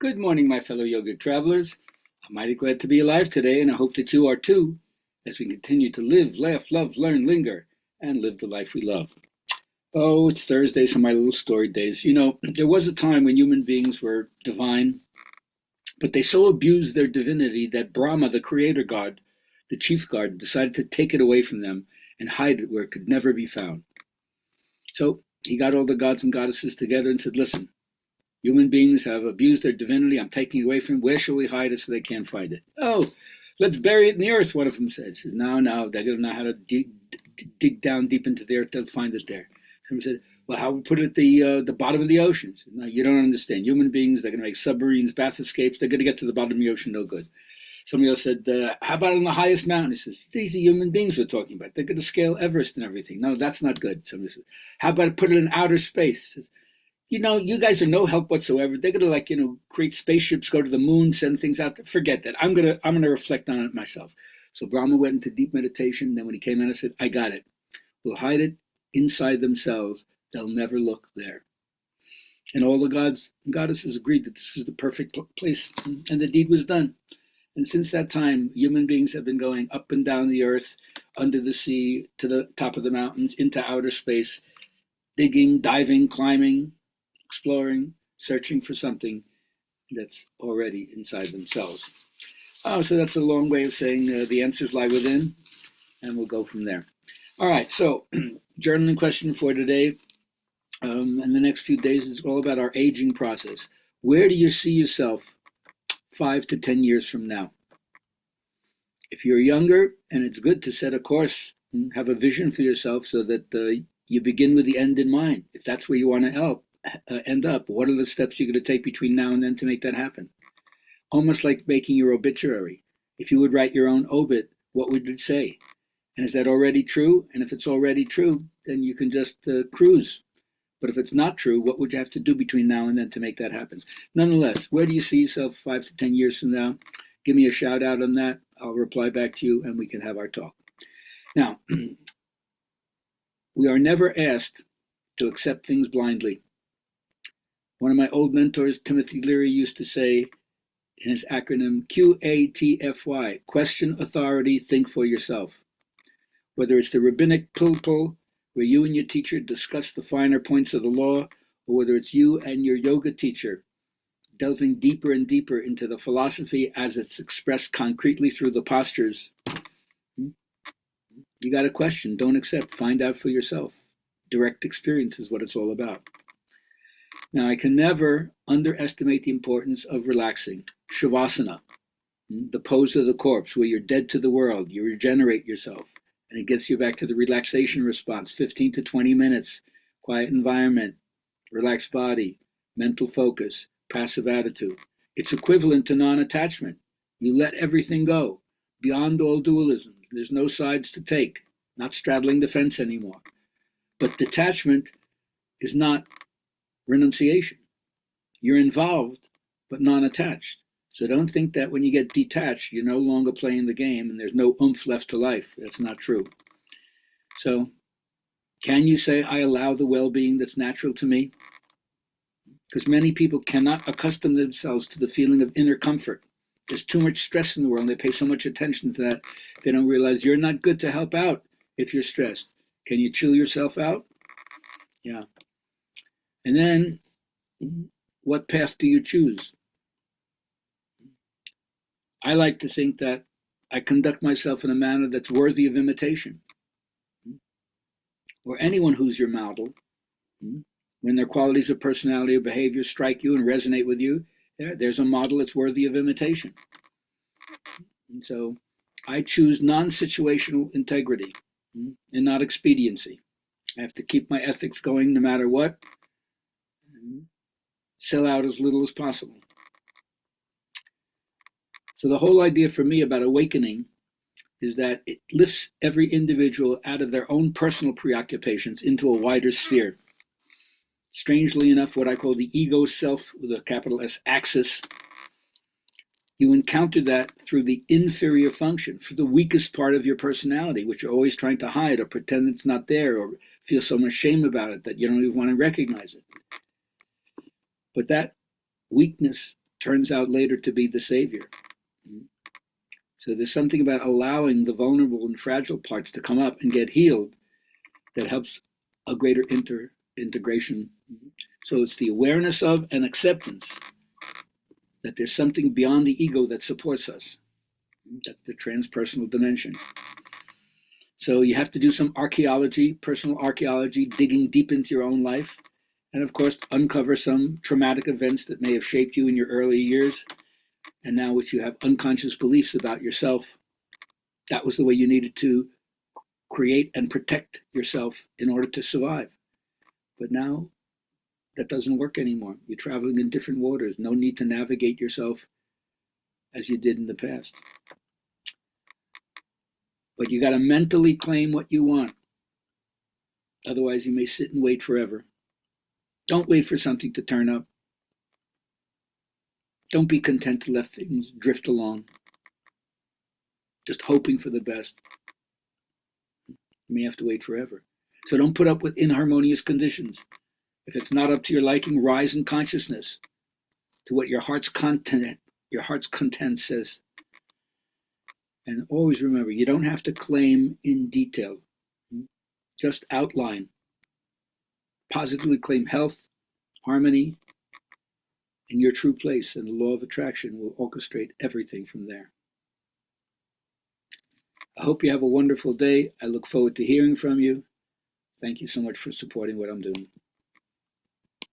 Good morning, my fellow yogic travelers. I'm mighty glad to be alive today, and I hope that you are too, as we continue to live, laugh, love, learn, linger, and live the life we love. Oh, it's Thursday, so my little story days. There was a time when human beings were divine, but they so abused their divinity that Brahma, the creator god, the chief god, decided to take it away from them and hide it where it could never be found. So he got all the gods and goddesses together and said, listen, human beings have abused their divinity. I'm taking it away from them. Where shall we hide it so they can't find it? Oh, let's bury it in the earth, one of them said. Says, no, they're going to know how to dig down deep into the earth. They'll find it there. Somebody said, well, how we put it at the bottom of the ocean? Said, no, you don't understand. Human beings, they're going to make submarines, bath escapes. They're going to get to the bottom of the ocean, no good. Somebody else said, how about on the highest mountain? He says, these are human beings we're talking about. They're going to scale Everest and everything. No, that's not good. Somebody said, how about put it in outer space? He says, you guys are no help whatsoever. They're going to create spaceships, go to the moon, send things out there. Forget that. I'm going to reflect on it myself. So Brahma went into deep meditation. Then when he came out, I said, I got it. We'll hide it inside themselves. They'll never look there. And all the gods and goddesses agreed that this was the perfect place. And the deed was done. And since that time, human beings have been going up and down the earth, under the sea, to the top of the mountains, into outer space, digging, diving, climbing, exploring, searching for something that's already inside themselves. Oh, so that's a long way of saying the answers lie within, and we'll go from there. All right, so journaling question for today, and the next few days is all about our aging process. Where do you see yourself 5 to 10 years from now? If you're younger, and it's good to set a course, have a vision for yourself so that you begin with the end in mind. If that's where you want to end up, what are the steps you're going to take between now and then to make that happen? Almost like making your obituary. If you would write your own obit, what would it say? And is that already true? And if it's already true, then you can just cruise. But if it's not true, what would you have to do between now and then to make that happen? Nonetheless, where do you see yourself 5 to 10 years from now? Give me a shout out on that. I'll reply back to you and we can have our talk. Now, we are never asked to accept things blindly. One of my old mentors, Timothy Leary, used to say in his acronym QATFY, question authority, think for yourself. Whether it's the rabbinic pilpul, where you and your teacher discuss the finer points of the law, or whether it's you and your yoga teacher delving deeper and deeper into the philosophy as it's expressed concretely through the postures, you got a question, don't accept, find out for yourself. Direct experience is what it's all about. Now, I can never underestimate the importance of relaxing. Shavasana, the pose of the corpse, where you're dead to the world, you regenerate yourself, and it gets you back to the relaxation response, 15 to 20 minutes, quiet environment, relaxed body, mental focus, passive attitude. It's equivalent to non-attachment. You let everything go, beyond all dualism. There's no sides to take, not straddling the fence anymore. But detachment is not renunciation. You're involved, but non-attached. So don't think that when you get detached, you're no longer playing the game and there's no oomph left to life. That's not true. So can you say, I allow the well-being that's natural to me? Because many people cannot accustom themselves to the feeling of inner comfort. There's too much stress in the world. They pay so much attention to that. They don't realize you're not good to help out if you're stressed. Can you chill yourself out? Yeah. And then, what path do you choose? I like to think that I conduct myself in a manner that's worthy of imitation. Or anyone who's your model, when their qualities of personality or behavior strike you and resonate with you, there's a model that's worthy of imitation. And so I choose non-situational integrity and not expediency. I have to keep my ethics going no matter what, and sell out as little as possible. So the whole idea for me about awakening is that it lifts every individual out of their own personal preoccupations into a wider sphere. Strangely enough, what I call the ego self with a capital S axis, you encounter that through the inferior function, for the weakest part of your personality, which you're always trying to hide or pretend it's not there or feel so much shame about it that you don't even want to recognize it. But that weakness turns out later to be the savior. So there's something about allowing the vulnerable and fragile parts to come up and get healed that helps a greater integration. So it's the awareness of and acceptance that there's something beyond the ego that supports us. That's the transpersonal dimension. So you have to do some archaeology, personal archaeology, digging deep into your own life, and of course uncover some traumatic events that may have shaped you in your early years, and now which you have unconscious beliefs about yourself. That was the way you needed to create and protect yourself in order to survive. But now that doesn't work anymore. You're traveling in different waters. No need to navigate yourself as you did in the past. But you got to mentally claim what you want. Otherwise, you may sit and wait forever. Don't wait for something to turn up. Don't be content to let things drift along, just hoping for the best. You may have to wait forever. So don't put up with inharmonious conditions. If it's not up to your liking, rise in consciousness to what your heart's content says. And always remember, you don't have to claim in detail. Just outline. Positively claim health, harmony, and your true place, and the law of attraction will orchestrate everything from there. I hope you have a wonderful day. I look forward to hearing from you. Thank you so much for supporting what I'm doing.